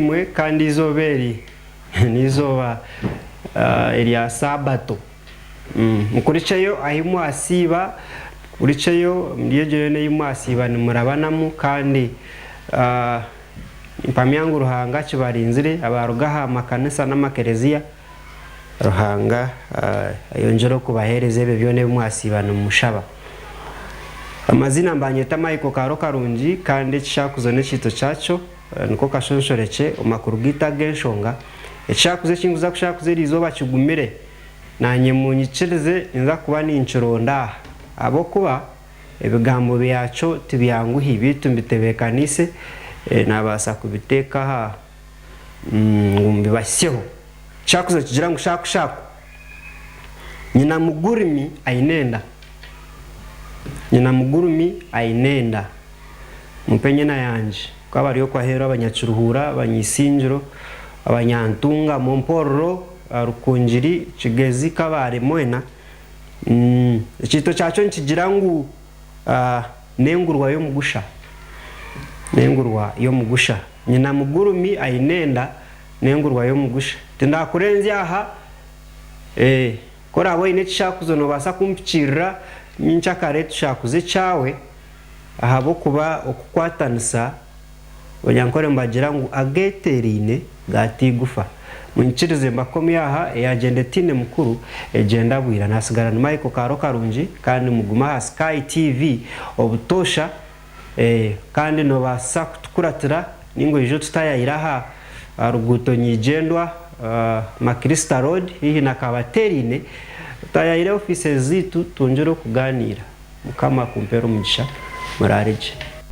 rimwe kandi izoberi nizoba elya sabato mukuriceyo ahimu asiba uriceyo ndiyeje ne yimu asiba ni murabanamu kandi impamyangu ruhanga kibarinzire abarugaha makanisa n'amakereziya ruhanga yonjero kubahereze bebyone mwasibana mushaba amazina mbanyeta Michael Karo Karungi kandi kishakuzo n'ekito cyacho niko kashonshoreke omakuru gita genshonga ekyakuze kinguza kushakuze rizoba kigumire nanye munyikirize inza kuba ni inchironda abo kuba ebigambo byacho tibyanguhi bitu mbitebekanise nabasa kubiteka ha ngumbi basyeho kyakuze kigira ngo shakushaku nyina mugurumi ainenda mpenye na yanje kwa bariyo kwa hero abanyacuruhura abanyisinjiro abanyantunga momporro rukunjiri kigezi kabare mwena ekito cyacho nkigira ngo nengurwa yo mugusha nyina mugurumi ainenda nengurwa yo mugusha tenda kurenzi aha kora abo ine kishakuzo no basa kumpikirira minchakare tushakuze cyawe ahabo kuba okukwatanisa onyankore mbagira ngo ageterine gatigufa munchirize mbakomi aha yagende tine mukuru egenda bwira nasigara na Michael Karo Karungi kandi muguma Sky TV obutosha kandi no basa kutukuratira ningo ijo tutayiraha ruguto nyigendwa Makrista Road hihi nakabaterine tutayire offices zitu tunjero kuganira mukama kumpero mugisha murarije